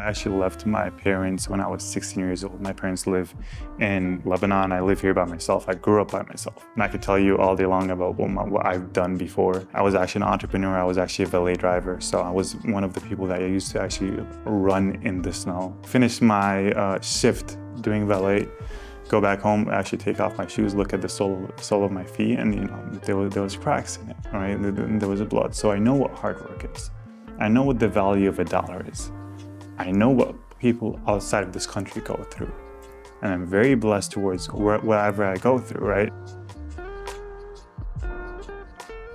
I actually left my parents when I was 16 years old. My parents live in Lebanon. I live here by myself. I grew up by myself. And I could tell you all day long about what I've done before. I was actually an entrepreneur. I was actually a valet driver. So I was one of the people that I used to actually run in the snow. Finished my shift doing valet, go back home, actually take off my shoes, look at the sole of my feet, and there was cracks in it, right? There was blood. So I know what hard work is. I know what the value of $1 is. I know what people outside of this country go through. And I'm very blessed towards wherever I go through, right?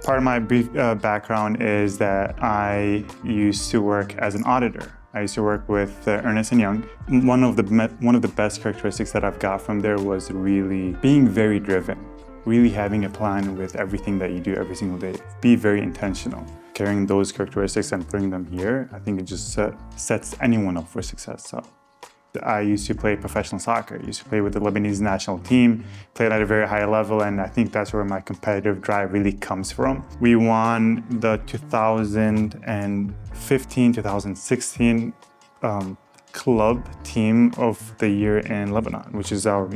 Part of my brief background is that I used to work as an auditor. I used to work with Ernst Young. One of the best characteristics that I've got from there was really being very driven, really having a plan with everything that you do every single day. Be very intentional. Carrying those characteristics and putting them here, I think it just sets anyone up for success. So I used to play professional soccer. I used to play with the Lebanese national team, played at a very high level, and I think that's where my competitive drive really comes from. We won the 2015-2016 club team of the year in Lebanon, which is our,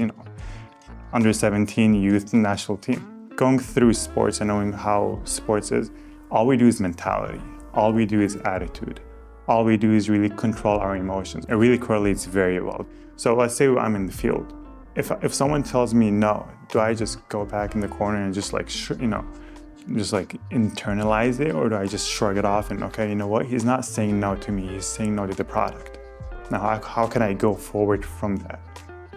under 17 youth national team. Going through sports and knowing how sports is, all we do is mentality. All we do is attitude. All we do is really control our emotions. It really correlates very well. So let's say I'm in the field. If someone tells me no, do I just go back in the corner and just internalize it, or do I just shrug it off and, okay, you know what? He's not saying no to me, he's saying no to the product. Now, how can I go forward from that?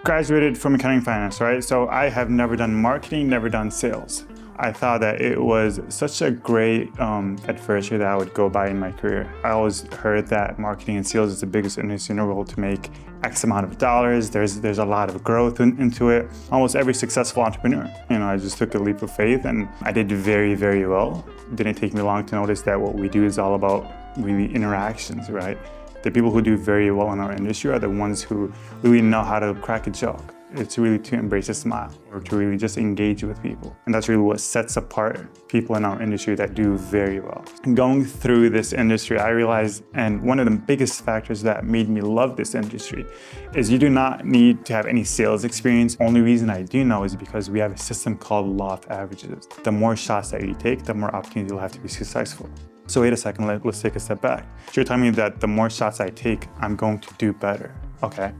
Graduated from accounting and finance, right? So I have never done marketing, never done sales. I thought that it was such a great adversity that I would go by in my career. I always heard that marketing and sales is the biggest industry in the world to make X amount of dollars. There's a lot of growth into it. Almost every successful entrepreneur. I just took a leap of faith and I did very, very well. It didn't take me long to notice that what we do is all about really interactions, right? The people who do very well in our industry are the ones who really know how to crack a joke. It's really to embrace a smile or to really just engage with people. And that's really what sets apart people in our industry that do very well. And going through this industry, I realized, and one of the biggest factors that made me love this industry is you do not need to have any sales experience. Only reason I do know is because we have a system called law of averages. The more shots that you take, the more opportunities you'll have to be successful. So wait a second, let's take a step back. So you're telling me that the more shots I take, I'm going to do better. Okay.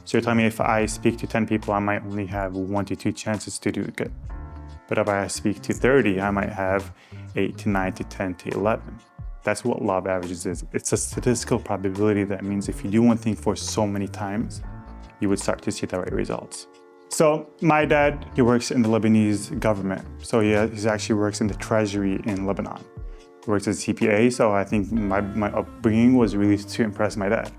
So you're telling me if I speak to 10 people, I might only have 1 to 2 chances to do good. But if I speak to 30, I might have 8 to 9 to 10 to 11. That's what law of averages is. It's a statistical probability that means if you do one thing for so many times, you would start to see the right results. So my dad, he works in the Lebanese government. So he actually works in the treasury in Lebanon. He works as a CPA, so I think my upbringing was really to impress my dad.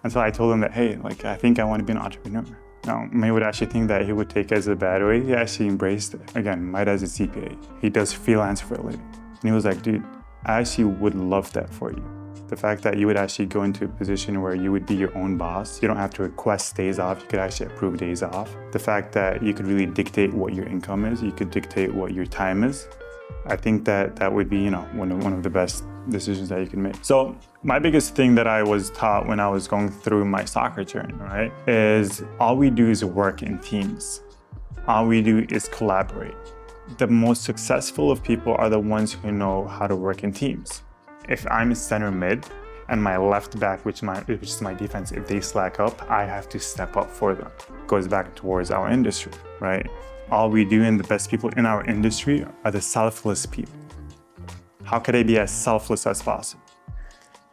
Until I told him that, hey, I think I want to be an entrepreneur. Now, many would actually think that he would take it as a bad way. He actually embraced it. Again, my dad's a CPA. He does freelance for a living. And he was like, dude, I actually would love that for you. The fact that you would actually go into a position where you would be your own boss. You don't have to request days off. You could actually approve days off. The fact that you could really dictate what your income is. You could dictate what your time is. I think that would be, one of the best decisions that you can make. So my biggest thing that I was taught when I was going through my soccer journey, right, is all we do is work in teams. All we do is collaborate. The most successful of people are the ones who know how to work in teams. If I'm a center mid and my left back, which is my defense, if they slack up, I have to step up for them. It goes back towards our industry, right? All we do and the best people in our industry are the selfless people. How could I be as selfless as possible?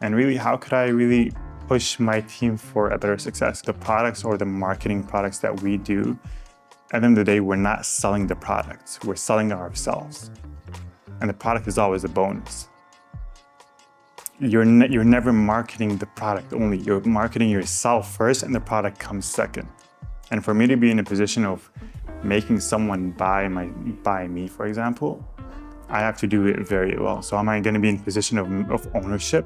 And really, how could I really push my team for a better success? The products or the marketing products that we do, at the end of the day, we're not selling the products, we're selling ourselves. And the product is always a bonus. You're never marketing the product only, you're marketing yourself first and the product comes second. And for me to be in a position of making someone buy me, for example, I have to do it very well. So am I going to be in a position of ownership?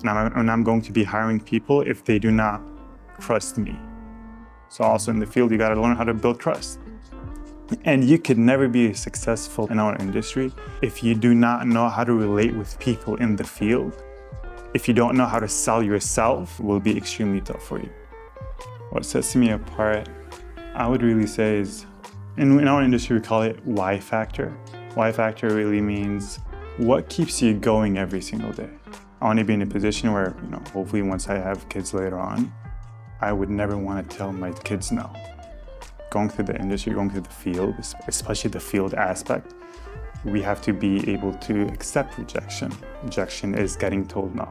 And I'm going to be hiring people if they do not trust me. So also in the field, you got to learn how to build trust. And you could never be successful in our industry if you do not know how to relate with people in the field if you don't know how to sell yourself, it will be extremely tough for you. What sets me apart, I would really say is, in our industry, we call it why factor. Why factor really means what keeps you going every single day. I want to be in a position where, hopefully once I have kids later on, I would never want to tell my kids no. Going through the industry, going through the field, especially the field aspect, we have to be able to accept rejection. Rejection is getting told no.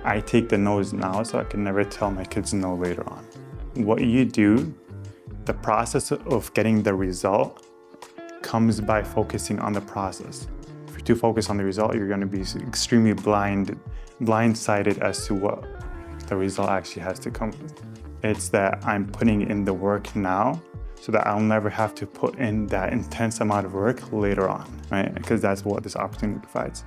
I take the no's now so I can never tell my kids no later on. What you do, the process of getting the result comes by focusing on the process. If you're too focused on the result, you're going to be extremely blindsided as to what the result actually has to come with. It's that I'm putting in the work now so that I'll never have to put in that intense amount of work later on, right? Because that's what this opportunity provides.